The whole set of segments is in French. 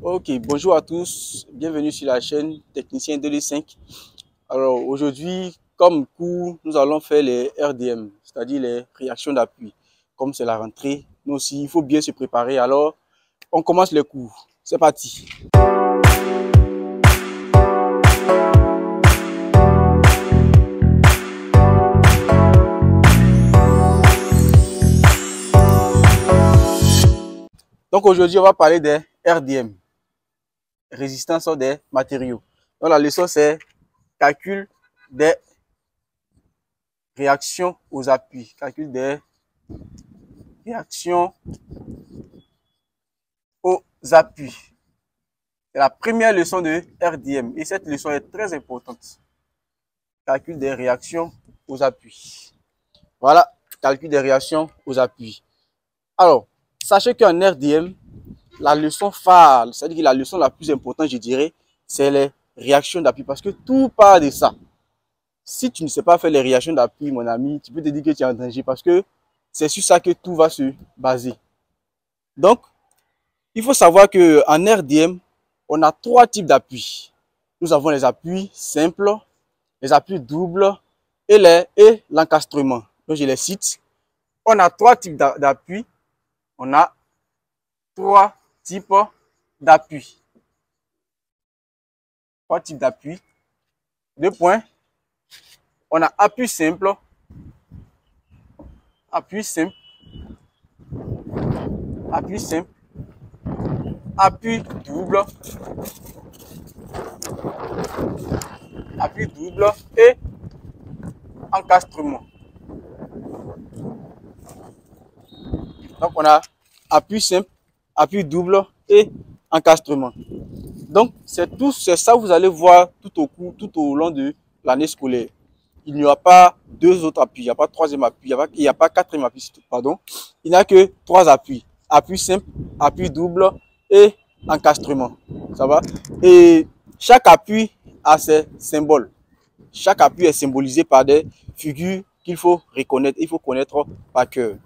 Ok, bonjour à tous, bienvenue sur la chaîne Technicien 2D5. Alors aujourd'hui, comme cours, nous allons faire les RDM, c'est-à-dire les réactions d'appui. Comme c'est la rentrée, nous aussi, il faut bien se préparer. Alors, on commence les cours. C'est parti. Donc aujourd'hui, on va parler des RDM, résistance des matériaux. Donc la leçon, c'est calcul des réactions aux appuis. Calcul des réactions aux appuis. C'est la première leçon de RDM et cette leçon est très importante. Calcul des réactions aux appuis. Voilà, calcul des réactions aux appuis. Alors, sachez qu'en RDM, la leçon phare, c'est-à-dire la leçon la plus importante, je dirais, c'est les réactions d'appui parce que tout part de ça. Si tu ne sais pas faire les réactions d'appui, mon ami, tu peux te dire que tu es en danger parce que c'est sur ça que tout va se baser. Donc, il faut savoir qu'en RDM, on a trois types d'appuis. Nous avons les appuis simples, les appuis doubles et l'encastrement. Donc, je les cite. On a trois types d'appuis. On a trois types d'appui. Trois types d'appui. Deux points. On a appui simple, appui simple, appui simple, appui double et encastrement. Donc on a appui simple, appui double et encastrement. Donc c'est ça que vous allez voir tout au long de l'année scolaire. Il n'y aura pas deux autres appuis, il n'y a pas troisième appui, il n'y a pas quatrième appui, pardon. Il n'y a que trois appuis. Appui simple, appui double et encastrement. Ça va? Et chaque appui a ses symboles. Chaque appui est symbolisé par des figures qu'il faut reconnaître, il faut connaître par cœur.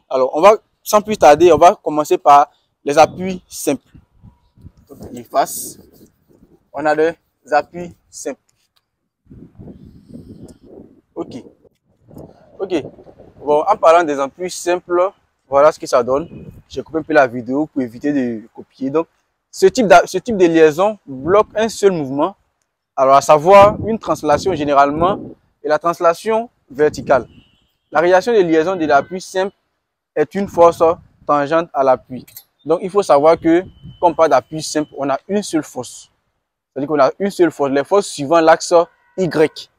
Alors, sans plus tarder, on va commencer par les appuis simples. Donc, en face, on a des appuis simples. Ok. Bon, en parlant des appuis simples, voilà ce que ça donne. J'ai coupé un peu la vidéo pour éviter de copier. Donc, ce type de liaison bloque un seul mouvement. Alors, à savoir une translation généralement et la translation verticale. La réaction de liaison de l'appui simple est une force tangente à l'appui. Donc, il faut savoir que, quand on parle d'appui simple, on a une seule force. C'est-à-dire qu'on a une seule force. Les forces suivant l'axe Y.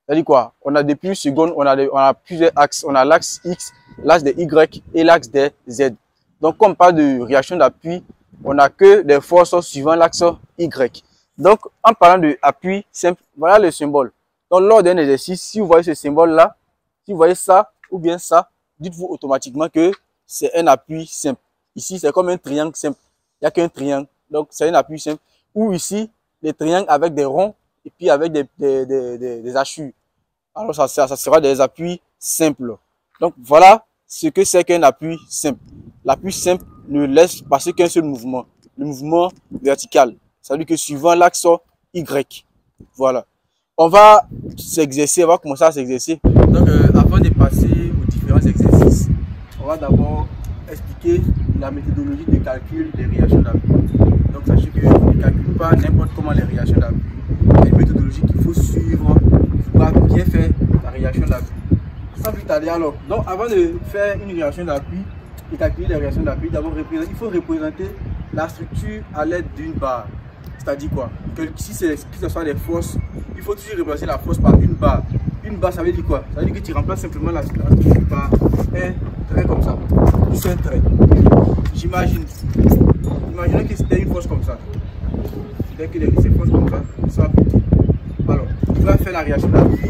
C'est-à-dire quoi? On a depuis une seconde, on a plusieurs axes. On a l'axe X, l'axe des Y et l'axe des Z. Donc, quand on parle de réaction d'appui, on n'a que des forces suivant l'axe Y. Donc, en parlant d'appui simple, voilà le symbole. Donc, lors d'un exercice, si vous voyez ce symbole-là, si vous voyez ça ou bien ça, dites-vous automatiquement que c'est un appui simple. Ici, c'est comme un triangle simple. Il n'y a qu'un triangle. Donc, c'est un appui simple. Ou ici, les triangles avec des ronds et puis avec des hachures. Alors, ça sera des appuis simples. Donc, voilà ce que c'est qu'un appui simple. L'appui simple ne laisse passer qu'un seul mouvement, le mouvement vertical. C'est-à-dire que suivant l'axe Y. Voilà. On va s'exercer, on va commencer à s'exercer. Donc, avant de passer aux différents exercices, on va d'abord expliquer la méthodologie de calcul des réactions d'appui. Donc, sachez que je ne calcule pas n'importe comment les réactions d'appui. Il y a une méthodologie qu'il faut suivre pour bien faire la réaction d'appui. Sans plus tarder, alors, donc avant de faire une réaction d'appui et calculer les réactions d'appui, d'abord il faut représenter la structure à l'aide d'une barre. C'est-à-dire quoi? Que si ce soit des forces, il faut toujours remplacer la force par une barre. Une barre, ça veut dire quoi? Ça veut dire que tu remplaces simplement la structure par un trait comme ça. Juste un trait. Imaginez que c'était une force comme ça. Dès que ces forces comme ça sont appliquées. Alors, tu vas faire la réaction d'appui.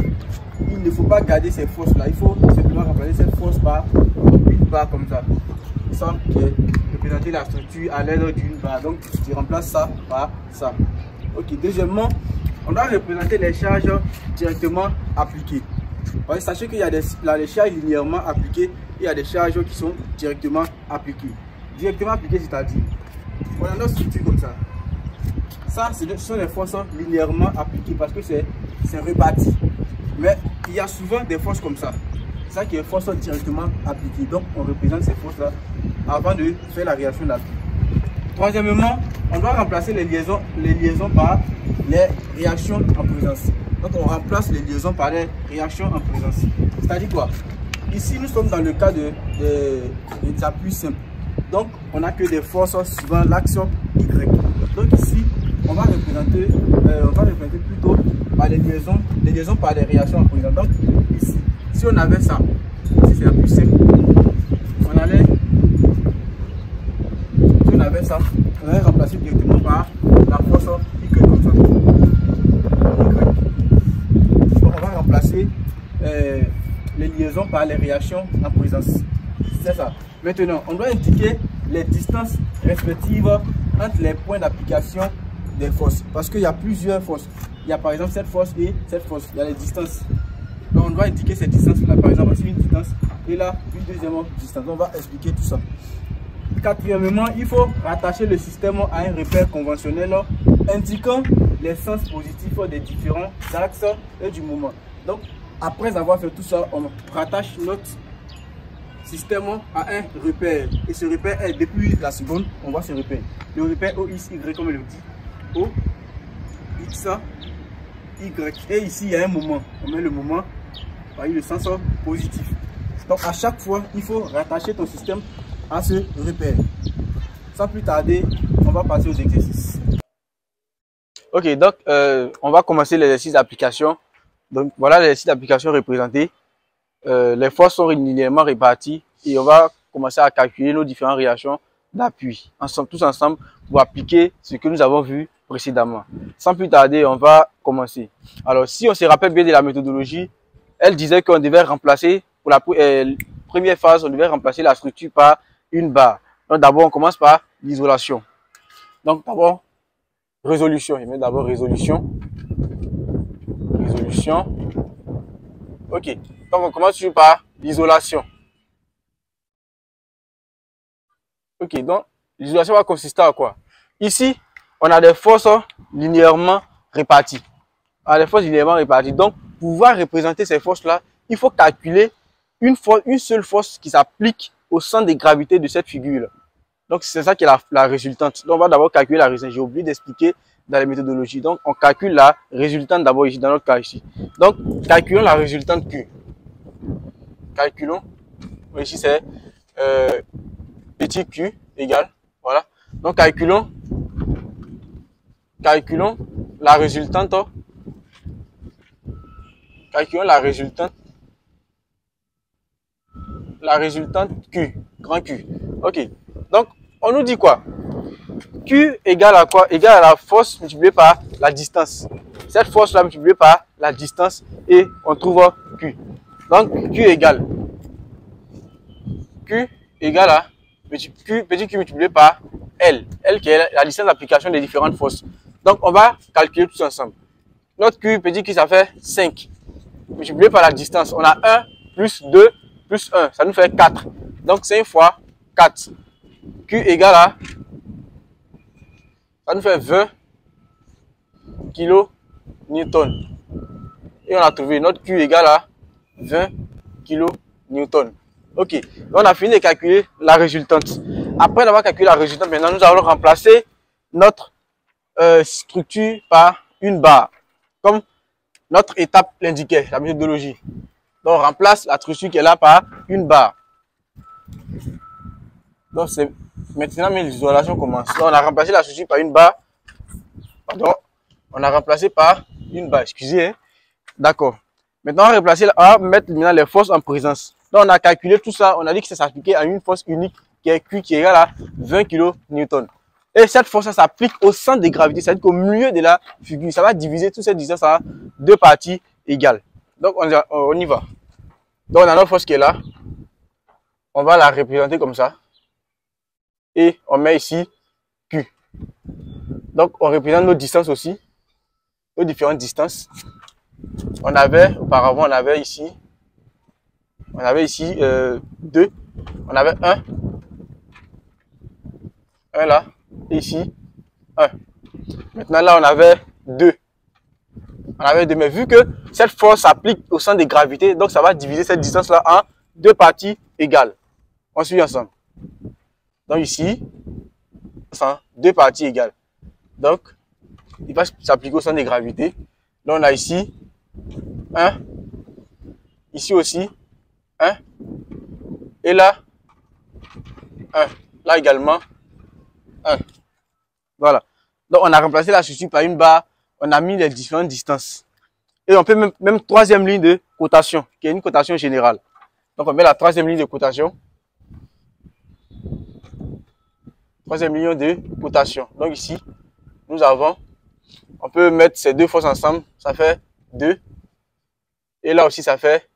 Il ne faut pas garder ces forces-là. Il faut simplement remplacer cette force par une barre comme ça. Ça qui est représenter la structure à l'aide d'une barre. Donc, tu remplaces ça par ça. Ok. Deuxièmement, on doit représenter les charges directement appliquées. Sachez qu'il y a des charges linéairement appliquées et il y a des charges qui sont directement appliquées. Directement appliquées, c'est-à-dire on a notre structure comme ça. Ça, ce sont les forces linéairement appliquées parce que c'est réparti. Mais il y a souvent des forces comme ça. Ça qui est force directement appliquée. Donc, on représente ces forces-là avant de faire la réaction d'appui. Troisièmement, on doit remplacer les liaisons par les réactions en présence. Donc, on remplace les liaisons par les réactions en présence. C'est-à-dire quoi? Ici, nous sommes dans le cas des appuis simples. Donc, on n'a que des forces suivant l'axe Y. Donc, ici, on va représenter plutôt par les liaisons par les réactions en présence. Donc, ici, si on avait ça, si c'est la plus simple, on allait remplacer directement par la force Y comme ça. Donc, on va remplacer les liaisons par les réactions en présence. C'est ça. Maintenant, on doit indiquer les distances respectives entre les points d'application des forces. Parce qu'il y a plusieurs forces. Il y a par exemple cette force et cette force. Il y a les distances. Donc on doit indiquer ces distances-là. Par exemple, voici une distance et là, une deuxième distance. On va expliquer tout ça. Quatrièmement, il faut rattacher le système à un repère conventionnel indiquant les sens positifs des différents axes et du mouvement. Donc, après avoir fait tout ça, on rattache notre système à un repère. Et ce repère est depuis la seconde, on voit ce repère. Le repère OXY, comme il le dit. O, X, Y. Et ici, il y a un moment. On met le moment par le sens positif. Donc, à chaque fois, il faut rattacher ton système à ce repère. Sans plus tarder, on va passer aux exercices. Ok, donc on va commencer l'exercice d'application. Donc voilà l'exercice d'application représenté. Les forces sont linéairement réparties et on va commencer à calculer nos différentes réactions d'appui tous ensemble pour appliquer ce que nous avons vu précédemment. Sans plus tarder, on va commencer. Alors, si on se rappelle bien de la méthodologie, elle disait qu'on devait remplacer, pour la première phase, on devait remplacer la structure par une barre. Donc d'abord, on commence par l'isolation. Donc d'abord, résolution. Je mets d'abord résolution. Résolution. Ok. Donc on commence toujours par l'isolation. Ok. Donc l'isolation va consister à quoi? Ici, on a des forces linéairement réparties. On a des forces linéairement réparties. Donc pour pouvoir représenter ces forces-là, il faut calculer une seule force qui s'applique au centre de gravité de cette figure-là. Donc, c'est ça qui est la résultante. Donc, on va d'abord calculer la résultante. J'ai oublié d'expliquer dans les méthodologies. Donc, on calcule la résultante d'abord ici, dans notre cas ici. Donc, calculons la résultante Q. Calculons. Ici, c'est petit q égale. Voilà. Donc, calculons la résultante. Calculons la résultante Q. Grand Q. Ok. Donc, on nous dit quoi? Q égale à quoi? Égale à la force multipliée par la distance. Cette force-là multipliée par la distance et on trouve Q. Donc, Q égale à petit q multiplié par L. L qui est la distance d'application des différentes forces. Donc, on va calculer tout ensemble. Notre Q, petit q, ça fait 5. Multiplié par la distance, on a 1 plus 2 plus 1. Ça nous fait 4. Donc, 5 fois 4. Q égale à, ça nous fait 20 kN. Et on a trouvé notre Q égale à 20 kN. Ok, on a fini de calculer la résultante. Après avoir calculé la résultante, maintenant nous allons remplacer notre structure par une barre. Comme notre étape l'indiquait, la méthodologie. Donc on remplace la structure qui est là par une barre. Donc c'est maintenant l'isolation commence. Donc, on a remplacé la structure par une barre. Pardon, on a remplacé par une barre. Excusez. Hein? D'accord. Maintenant on va mettre maintenant les forces en présence. Donc on a calculé tout ça. On a dit que ça s'appliquait à une force unique qui est Q qui est égale à 20 kN. Et cette force s'applique au centre de gravité, c'est-à-dire qu'au milieu de la figure. Ça va diviser toute cette distance à deux parties égales. Donc on y va. Donc on a notre force qui est là. On va la représenter comme ça. Et on met ici Q. Donc on représente nos distances aussi, nos différentes distances. Auparavant, on avait ici 2, on avait 1 là, et ici 1. Maintenant, là, on avait 2. On avait 2, mais vu que cette force s'applique au centre de gravité, donc ça va diviser cette distance-là en 2 parties égales. On suit ensemble. Donc ici, 2 parties égales. Donc, il va s'appliquer au centre de gravité. Donc, on a ici 1, ici aussi 1, et là 1, là également 1. Voilà. Donc, on a remplacé la structure par une barre, on a mis les différentes distances. Et on peut même troisième ligne de cotation, qui est une cotation générale. Donc, on met la troisième ligne de cotation. Troisième ligne de cotation. Donc, ici, nous avons, on peut mettre ces deux forces ensemble, ça fait 2. Et là aussi, ça fait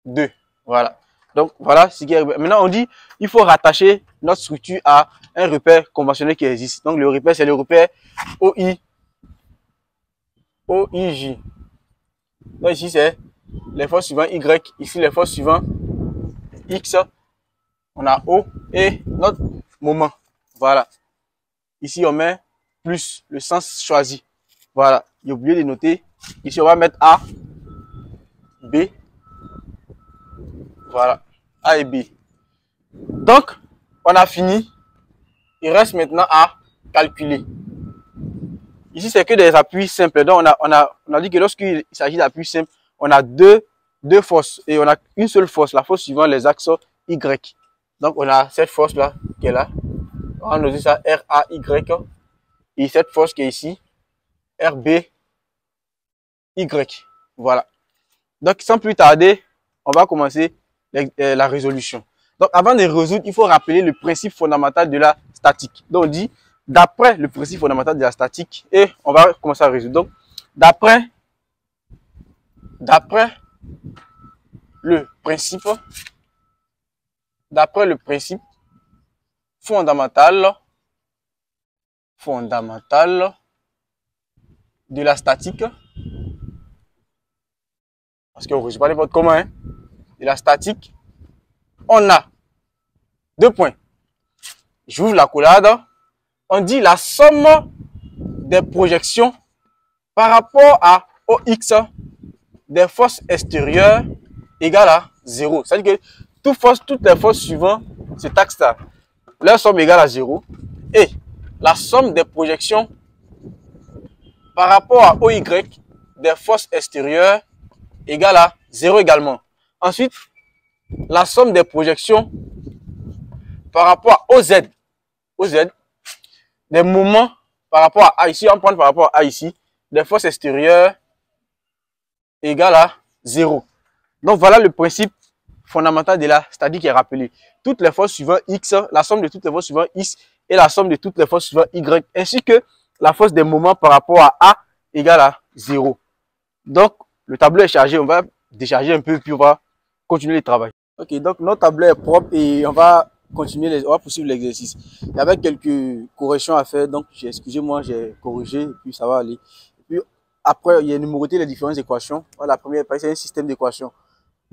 2. Voilà. Donc, voilà ce qui est. Maintenant, on dit il faut rattacher notre structure à un repère conventionnel qui existe. Donc, le repère, c'est le repère OIJ. Donc, ici, c'est les forces suivantes Y. Ici, les forces suivantes X. On a O et notre moment. Voilà. Ici, on met plus le sens choisi. Voilà. J'ai oublié de noter. Ici, on va mettre A, B. Voilà. A et B. Donc, on a fini. Il reste maintenant à calculer. Ici, c'est que des appuis simples. Donc, on a dit que lorsqu'il s'agit d'appuis simples, on a deux forces. Et on a une seule force. La force suivant les axes Y. Donc, on a cette force-là qui est là. On va noter ça RAY. Et cette force qui est ici, RBY. Voilà. Donc, sans plus tarder, on va commencer la résolution. Donc, avant de résoudre, il faut rappeler le principe fondamental de la statique. Donc, on dit, d'après le principe fondamental de la statique, et on va commencer à résoudre. Donc, d'après le principe fondamental de la statique, parce qu'on ne résout pas les votes communs, de la statique, on a 2 points. J'ouvre la collade. On dit la somme des projections par rapport à OX des forces extérieures égale à 0. C'est-à-dire que toutes les forces suivantes cet axe-là, leur somme égale à 0. Et la somme des projections par rapport à OY des forces extérieures égale à 0 également. Ensuite, la somme des projections par rapport à OZ des moments par rapport à A ici, on prend par rapport à A ici, des forces extérieures égale à 0. Donc voilà le principe fondamental de la statique qui est rappelé. Toutes les forces suivant X, la somme de toutes les forces suivant X et la somme de toutes les forces suivant Y, ainsi que la force des moments par rapport à A égale à 0. Donc le tableau est chargé, on va décharger un peu puis on va continuer le travail. Ok, donc notre tableau est propre et on va continuer, on va poursuivre l'exercice. Il y avait quelques corrections à faire, donc excusez-moi, j'ai corrigé et puis ça va aller. Et puis après, il y a numéroté les différentes équations. Voilà, la première, c'est un système d'équations.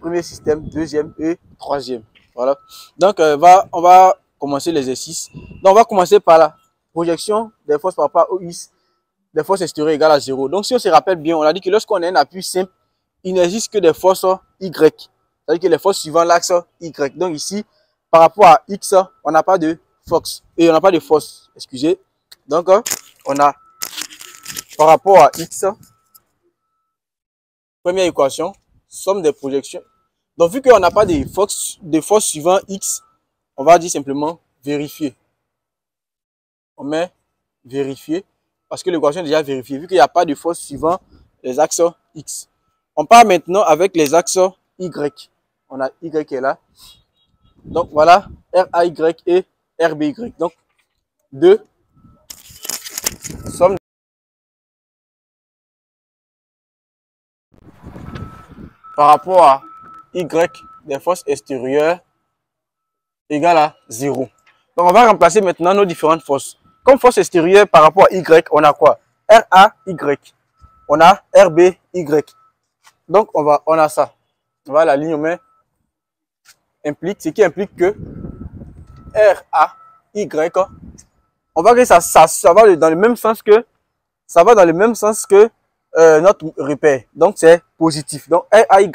Premier système, deuxième et troisième. Voilà. Donc, on va commencer l'exercice. Donc, on va commencer par la projection des forces par rapport au X, des forces extérieures égales à 0. Donc, si on se rappelle bien, on a dit que lorsqu'on a un appui simple, il n'existe que des forces Y. C'est-à-dire que les forces suivant l'axe Y. Donc, ici, par rapport à X, on n'a pas de force. Et on n'a pas de force, excusez. Donc, on a par rapport à X, première équation, somme des projections. Donc, vu qu'on n'a pas de force suivant X, on va dire simplement vérifier. On met vérifier parce que l'équation est déjà vérifiée. Vu qu'il n'y a pas de force suivant les axes X. On part maintenant avec les axes Y. On a Y qui est là. Donc, voilà RAY et RBY. Donc, 2 somme par rapport à Y des forces extérieures égale à 0. Donc, on va remplacer maintenant nos différentes forces. Comme force extérieure par rapport à Y, on a quoi? RAY. On a RBY. Donc, on a ça. On va à la ligne, on met implique, ce qui implique que RAY on va que ça va dans le même sens que notre repère. Donc c'est positif. Donc RAY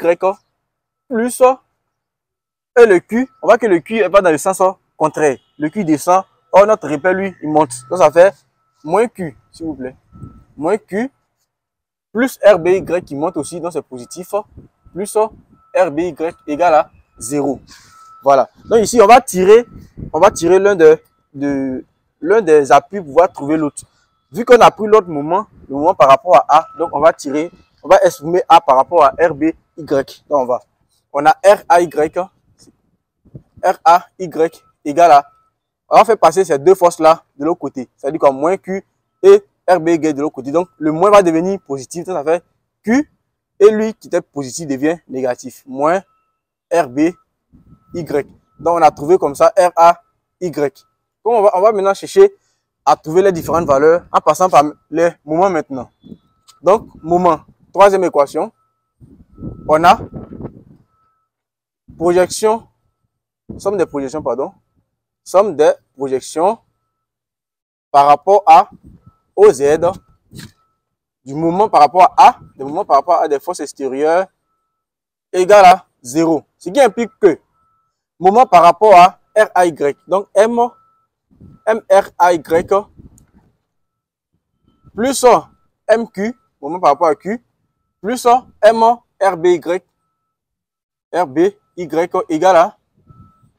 plus et le Q, on voit que le Q va dans le sens contraire. Le Q descend, or notre repère lui il monte. Donc ça fait moins Q, s'il vous plaît. Moins Q plus RBY qui monte aussi, donc c'est positif, plus RBY égale à 0. Voilà. Donc ici, on va tirer l'un des appuis pour pouvoir trouver l'autre. Vu qu'on a pris l'autre moment, le moment par rapport à A, donc on va exprimer A par rapport à RBY. Donc on a RAY égale à, on va faire passer ces deux forces-là de l'autre côté. C'est-à-dire qu'on moins Q et RBY de l'autre côté. Donc, le moins va devenir positif. Donc, ça fait Q et lui qui était positif devient négatif. Moins RBY. Donc, on a trouvé comme ça RAY. Donc, on va maintenant chercher à trouver les différentes valeurs en passant par les moments maintenant. Donc, moment, troisième équation. On a projection, somme des projections, pardon. Somme des projections par rapport à OZ du moment par rapport à A, des forces extérieures égale à 0. Ce qui implique que moment par rapport à RAY, donc MRAY plus MQ, moment par rapport à Q, plus MRBY égale à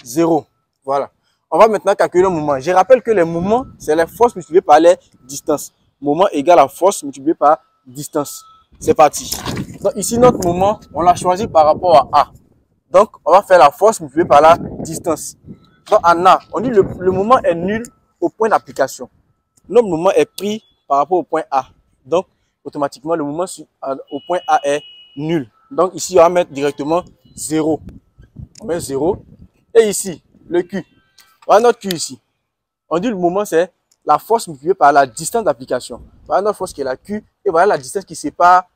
0. Voilà. On va maintenant calculer le moment. Je rappelle que les moments, c'est les forces multipliées par les distances. Moment égale à force multipliée par distance. C'est parti. Donc ici, notre moment, on l'a choisi par rapport à A. Donc, on va faire la force multipliée par la distance. Donc en A, on dit le moment est nul au point d'application. Notre moment est pris par rapport au point A. Donc, automatiquement, le moment au point A est nul. Donc ici, on va mettre directement 0. On met 0. Et ici, le Q. Voilà notre Q ici. On dit le moment, c'est la force multipliée par la distance d'application. Voilà notre force qui est la Q. Et voilà la distance qui sépare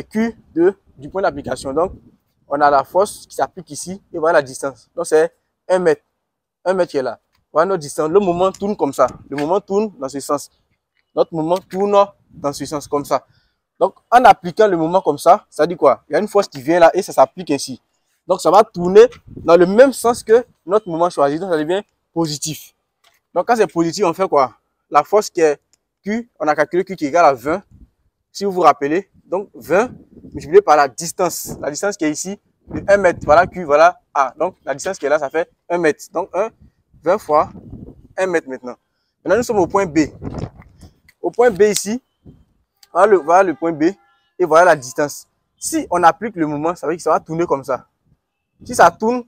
Q du point d'application. Donc, on a la force qui s'applique ici. Et voilà la distance. Donc, c'est 1 mètre. 1 mètre qui est là. Voilà notre distance. Le moment tourne comme ça. Le moment tourne dans ce sens. Notre moment tourne dans ce sens comme ça. Donc, en appliquant le moment comme ça, ça dit quoi? Il y a une force qui vient là et ça s'applique ainsi. Donc, ça va tourner dans le même sens que notre moment choisi. Donc, ça devient positif. Donc, quand c'est positif, on fait quoi? La force qui est Q, on a calculé Q qui est égal à 20. Si vous vous rappelez, donc 20 multiplié par la distance. La distance qui est ici, de 1 mètre. Voilà Q, voilà A. Donc, la distance qui est là, ça fait 1 mètre. Donc, 20 fois 1 mètre maintenant. Maintenant, nous sommes au point B. Au point B ici, voilà le point B et voilà la distance. Si on applique le moment, ça veut dire que ça va tourner comme ça. Si ça tourne,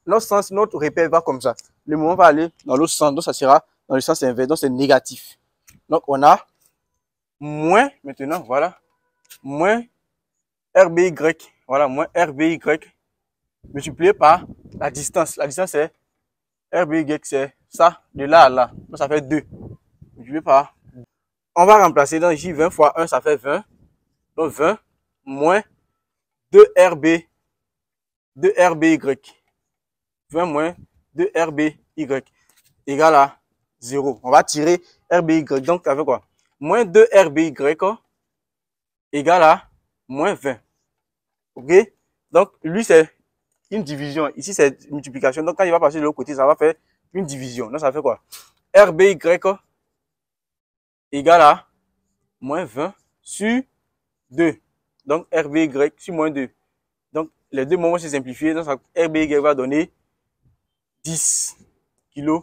notre sens, notre repère va comme ça. Le moment va aller dans l'autre sens, donc ça sera dans le sens inverse, donc c'est négatif. Donc on a moins, maintenant, voilà, moins RBY, voilà, moins RBY multiplié par la distance. La distance c'est RBY, c'est ça, de là à là. Donc ça fait 2. Multiplié par. On va remplacer, donc ici 20 fois 1, ça fait 20. Donc 20 moins 2RBY. 20 moins 2RBY égale à 0. On va tirer RBY. Donc, ça fait quoi? Moins 2RBY égale à moins 20. OK? Donc, lui, c'est une division. Ici, c'est une multiplication. Donc, quand il va passer de l'autre côté, ça va faire une division. Donc, ça fait quoi? RBY égale à moins 20 sur 2. Donc, RBY sur moins 2. Donc, les deux moments se simplifient. Donc, RBY va donner 10 kN.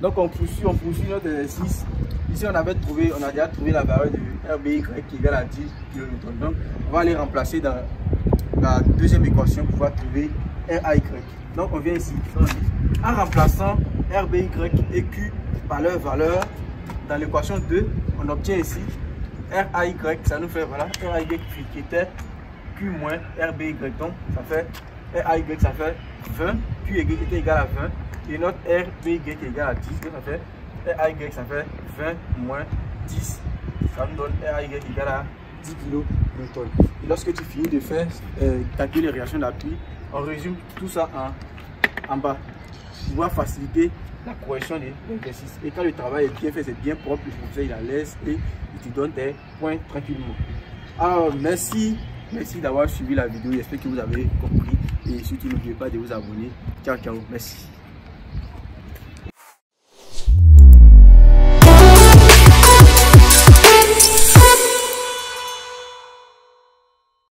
Donc, on poursuit notre exercice. Ici, on a déjà trouvé la valeur de RBY qui est égale à 10 kN. Donc, on va aller remplacer dans la deuxième équation pour pouvoir trouver RAY. Donc, on vient ici. Donc, en remplaçant RBY et Q par leur valeur, dans l'équation 2, on obtient ici RAY, ça nous fait, voilà, RAY qui était Q moins RBY. Donc, ça fait RAY, ça fait 20, Q était égal à 20, et notre RBY qui est égal à 10, donc ça fait RAY, ça fait 20 moins 10, ça nous donne RAY égal à 10 kN. Et lorsque tu finis de faire calculer les réactions d'appui, on résume tout ça en bas. Pouvoir faciliter la correction des exercices. Et quand le travail est bien fait, c'est bien propre, le professeur il la laisse et il te donne tes points tranquillement. Alors merci d'avoir suivi la vidéo, j'espère que vous avez compris et surtout n'oubliez pas de vous abonner. Ciao ciao, merci.